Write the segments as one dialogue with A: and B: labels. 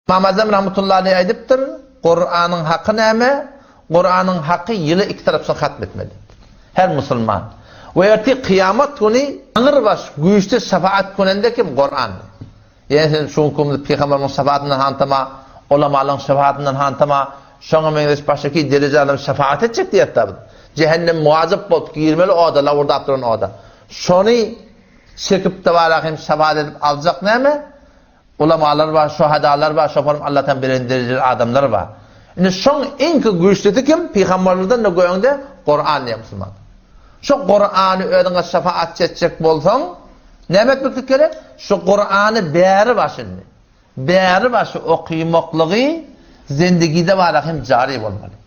A: İmam Azam rahmetullahi aleyh aydıptır, Kur'an'ın hakkı neyme? Kur'an'ın hakkı yılı iki tarafını hatmetmeli. Her Müslüman. Ve erti kıyamet günü ağır baş güçlü şefaat gününde kim? Kur'an. Yani sen şu hukumda Peygamber'in şefaatinden hantama, ulamaların şefaatinden hantama, şoňa meňzeş başyky derejelerim şefaat etjek diýip tabi. Cehennem muazip bolup girmeli oda, la orada atdyran oda. Şony çekip de barahim şefaat edip aljak näme? Ulamalar var, şuhadalar var, şoparum Allah'tan bilen derejeli adamlar var. Indi şoň enki güçlüdi kim? Peygamberlerden de goýanda Kur'an diýip Müslüman. Şu Kur'an'ı ödüňe şefaat etjek bolsaň, näme etmek gerek? Şu Kur'an'ı bäri başı okuýmaklygy zindagide barahim jary bolmaly.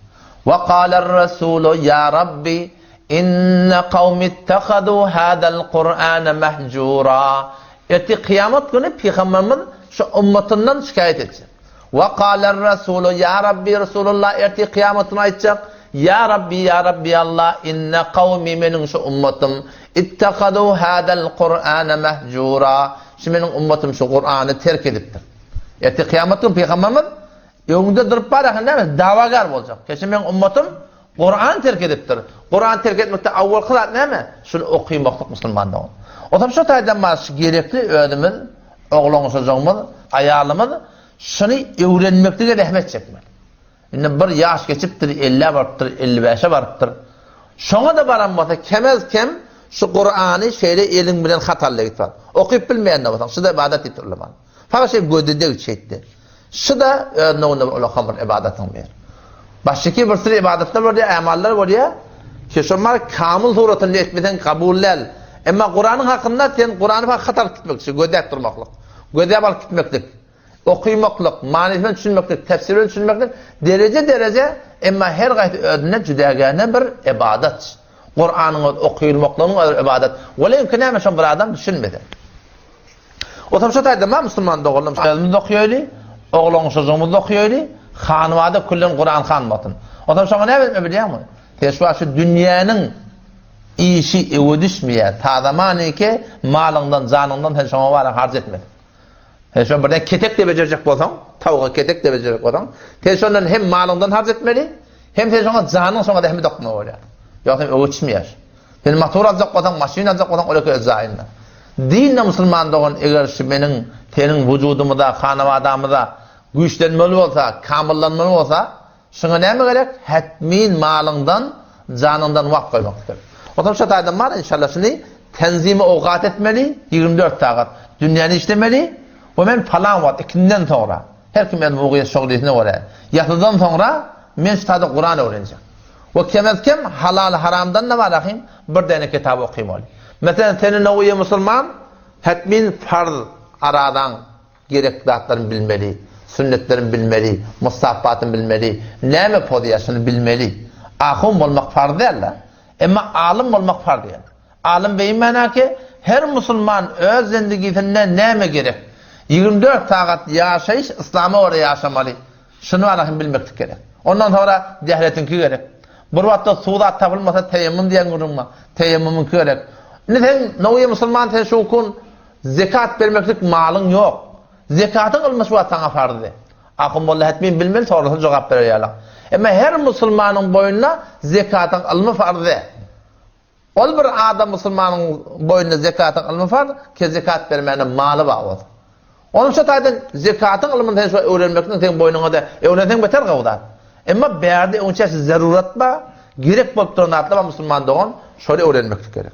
A: Wa qala ar-rasulu ya rabbi inna qawmi ittakhadhu hadal Qur'ana mahjura. Eti kıyamet günü Peygamberimiz şu ummatından şikayet etsin. Wa qala ar-rasulu ya rabbi Resulullah eti kıyametine aytacak. Ya Rabbi Allah inna qawmi menin şu ummatim ittakhadhu hadal Qur'ana mahjura. Şu menin ummatim şu Kur'an'ı terk edipdir. Eti kıyamet günü Peygamberimiz öňünde durup barahyn näme? Davagar boljak. Keşe men ummatim Kur'an terk edipdir. Kur'an terk etmekde awwal kılat näme? Şunu okuýmaklyk musulmandyň. Otam şu taýdan baş gerekli ödümün, oğlumuz, çocuğumuz, ayalımız şunu öwrenmekde rahmet çekmeli. Indi bir yaş geçipdir, 50 barıptır, 55'e barıptır. Şoňa da baran bolsa kemez kem şu Kur'any şeýle eliň bilen hatarlyk etip, okuýup bilmeýänler bolsa, şu da ibadat etirler. Fakat şey gödede geçetdi. Şu da öňünde ulaqamyr ibadatyň ber. Başyky bir sürü ibadetler var diýe, amallar var diýe, ki şoňar kamil suratynda etmeden kabullel. Emma Kur'an'ın hakkında sen Kur'an'ı hatar gitmekçi, gödep durmaklık, gödep alıp gitmeklik, okuymaklık, manifini düşünmeklik, tefsirini düşünmeklik, derece emma her gayet ödüne cüdegâne bir ibadet. Kur'an'ın okuyulmaklığının ibadet. Valla imkanı şun bir adam düşünmedi. O tam şu taýda ma Müslüman doğulum, elimiz okuyuyli, oğlumuz çocuğumuz okuyuyli, hanvada kullun Kur'an hanmatın. O tam şuna ne bilýär mi? Teşvaşı dünyanın işi evdişmeye, tadamani ki malından, canından her şoma var harc etme. Her şoma birden ketek de becerecek bolsaň, tavuğa ketek de becerecek bolsaň, teşondan hem malından harc etmeli, hem teşonga canın şoňa da hem dokma bolýar. Ýa-da evdişmeýär. Ben motor aljak bolsaň, maşina aljak bolsaň olaka zaýynda. Dinle musulmandygyň eger şu meniň tenin wujudumda, hanawadamda güýçlenmeli bolsa, kamillanmaly bolsa, şoňa näme gerek? Hatmin malyňdan, canyndan wagt goýmak gerek. Otam şu taýdan bar inşallah şunu tenzimi awqat etmeli 24 saat dünýäni işlemeli we men falan wagt ikinden sonra her kim men bugy şoglysyna göre ýatydan sonra men ştada Kur'an öwrenjek. We kim halal haramdan da barahim bir dene kitap okuýmaly. Mesela senin oýa musulman hatmin farz aradan gerekli zatlaryny bilmeli, sünnetlerini bilmeli, mustahbatyny bilmeli, näme podýaşyny bilmeli. Ahum bolmak farz däl. Emma alim olmak farz yani. Alim beýmana ki her musulman öz zindigisinde näme gerek? 24 saat ýaşaýyş İslamy öwre ýaşamaly. Şunu arahym bilmek gerek. Ondan sonra dehletinki gerek. Bir wagtda suwda tapylmasa teyemmüm diýen gurulma. Teyemmümün gerek. Neden nowy musulman sen şu kun zekat bermeklik malyň ýok. Zekatyň almış wagtaňa farz. Ahym bolla etmeýin bilmeli sonra jogap berýärler. Ama her musulmanın boynuna zekatın alma farzı. Ol bir adam musulmanın boynuna zekatın alma farzı ki zekat vermenin malı bağlı. Onun şu taýdan zekatın almyndan şu öwrenmekden sen boynuna da öwrensen beter gawda. Emma bärde onça zarurat ba, gerek bolup duran atla musulman dogan şöyle öwrenmek gerek.